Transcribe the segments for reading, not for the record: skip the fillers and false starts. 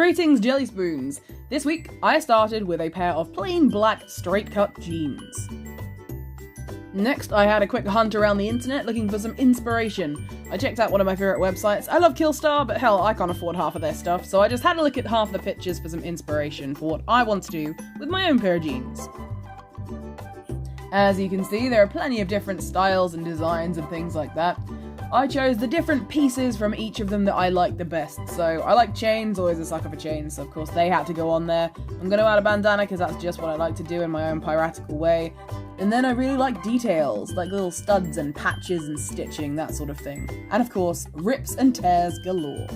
Greetings, Jellyspoons! This week, I started with a pair of plain black straight-cut jeans. Next, I had a quick hunt around the internet looking for some inspiration. I checked out one of my favourite websites. I love KillStar, but hell, I can't afford half of their stuff, so I just had a look at half the pictures for some inspiration for what I want to do with my own pair of jeans. As you can see, there are plenty of different styles and designs and things like that. I chose the different pieces from each of them that I like the best. So I like chains, always a sucker for chains, so of course they had to go on there. I'm going to add a bandana because that's just what I like to do in my own piratical way. And then I really like details, like little studs and patches and stitching, that sort of thing. And of course, rips and tears galore.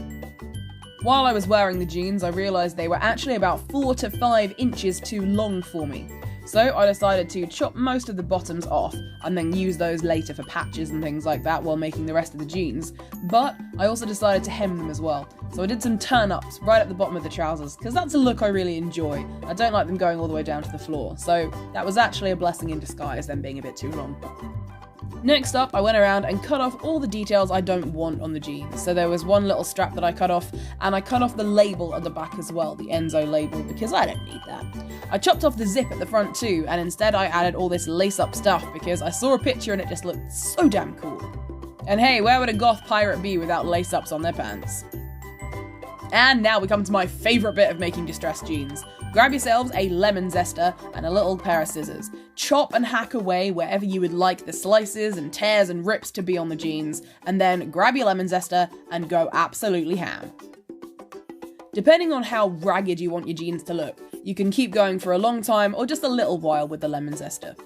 While I was wearing the jeans, I realised they were actually about 4 to 5 inches too long for me. So I decided to chop most of the bottoms off and then use those later for patches and things like that while making the rest of the jeans. But I also decided to hem them as well. So I did some turn-ups right at the bottom of the trousers because that's a look I really enjoy. I don't like them going all the way down to the floor. So that was actually a blessing in disguise, them being a bit too long. Next up, I went around and cut off all the details I don't want on the jeans. So there was one little strap that I cut off, and I cut off the label at the back as well, the Enzo label, because I don't need that. I chopped off the zip at the front too, and instead I added all this lace-up stuff because I saw a picture and it just looked so damn cool. And hey, where would a goth pirate be without lace-ups on their pants? And now we come to my favourite bit of making distressed jeans. Grab yourselves a lemon zester and a little pair of scissors. Chop and hack away wherever you would like the slices and tears and rips to be on the jeans, and then grab your lemon zester and go absolutely ham. Depending on how ragged you want your jeans to look, you can keep going for a long time or just a little while with the lemon zester.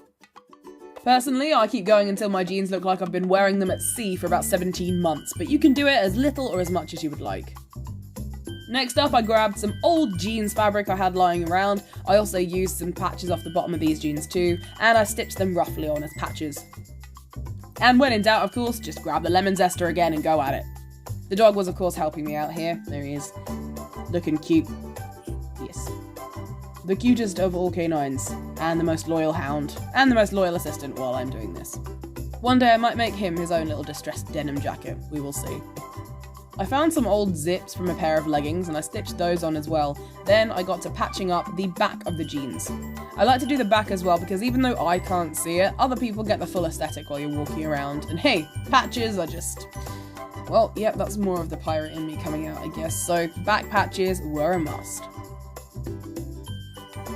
Personally, I keep going until my jeans look like I've been wearing them at sea for about 17 months, but you can do it as little or as much as you would like. Next up, I grabbed some old jeans fabric I had lying around. I also used some patches off the bottom of these jeans too, and I stitched them roughly on as patches. And when in doubt, of course, just grab the lemon zester again and go at it. The dog was, of course, helping me out here. There he is. Looking cute. Yes. The cutest of all canines, and the most loyal hound, and the most loyal assistant while I'm doing this. One day I might make him his own little distressed denim jacket. We will see. I found some old zips from a pair of leggings and I stitched those on as well. Then I got to patching up the back of the jeans. I like to do the back as well because even though I can't see it, other people get the full aesthetic while you're walking around. And hey, patches are just... well, yep, that's more of the pirate in me coming out, I guess. So back patches were a must.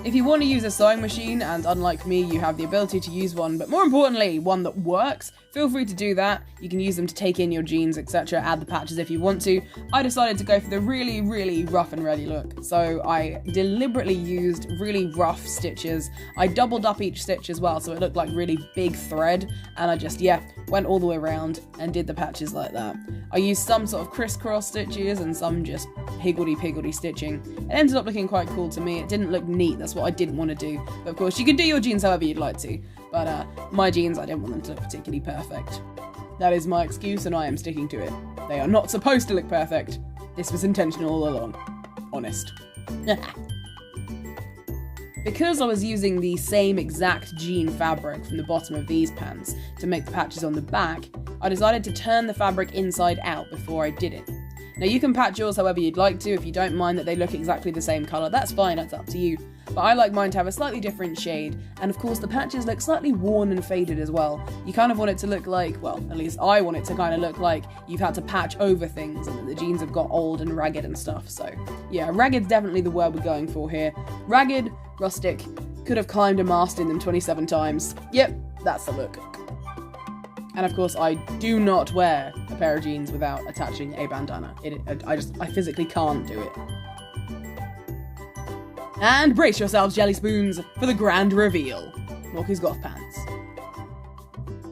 If you want to use a sewing machine, and unlike me, you have the ability to use one, but more importantly, one that works, feel free to do that. You can use them to take in your jeans, etc., add the patches if you want to. I decided to go for the really, really rough and ready look, so I deliberately used really rough stitches. I doubled up each stitch as well, so it looked like really big thread, and I just, went all the way around and did the patches like that. I used some sort of crisscross stitches and some just higgledy-piggledy stitching. It ended up looking quite cool to me. It didn't look neat, that's what I didn't want to do. But of course, you can do your jeans however you'd like to. But my jeans, I didn't want them to look particularly perfect. That is my excuse and I am sticking to it. They are not supposed to look perfect. This was intentional all along. Honest. Because I was using the same exact jean fabric from the bottom of these pants to make the patches on the back, I decided to turn the fabric inside out before I did it. Now you can patch yours however you'd like to. If you don't mind that they look exactly the same colour, that's fine, that's up to you. But I like mine to have a slightly different shade, and of course the patches look slightly worn and faded as well. You kind of want it to look like, well, at least I want it to kind of look like you've had to patch over things and that the jeans have got old and ragged and stuff. So yeah, ragged's definitely the word we're going for here. Ragged, rustic, could have climbed a mast in them 27 times. Yep, that's the look. And of course, I do not wear a pair of jeans without attaching a bandana. I physically can't do it. And brace yourselves, Jellyspoons, for the grand reveal. Walker's Goth pants.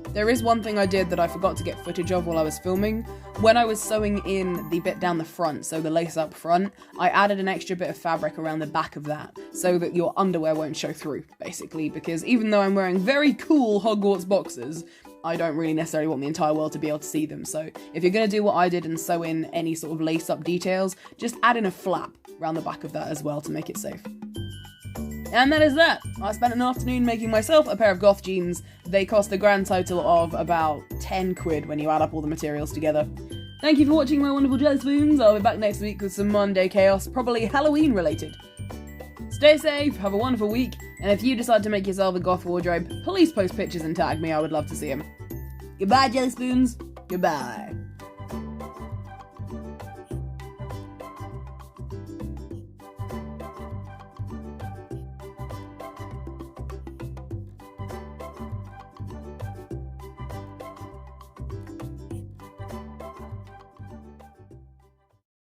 There is one thing I did that I forgot to get footage of while I was filming. When I was sewing in the bit down the front, so the lace up front, I added an extra bit of fabric around the back of that, so that your underwear won't show through, basically, because even though I'm wearing very cool Hogwarts boxers, I don't really necessarily want the entire world to be able to see them. So if you're going to do what I did and sew in any sort of lace up details, just add in a flap around the back of that as well to make it safe. And that is that. I spent an afternoon making myself a pair of goth jeans. They cost a grand total of about 10 quid when you add up all the materials together. Thank you for watching my wonderful Jellyspoons. I'll be back next week with some Monday chaos, probably Halloween related. Stay safe, have a wonderful week, and if you decide to make yourself a goth wardrobe, please post pictures and tag me, I would love to see them. Goodbye, Jellyspoons. Goodbye.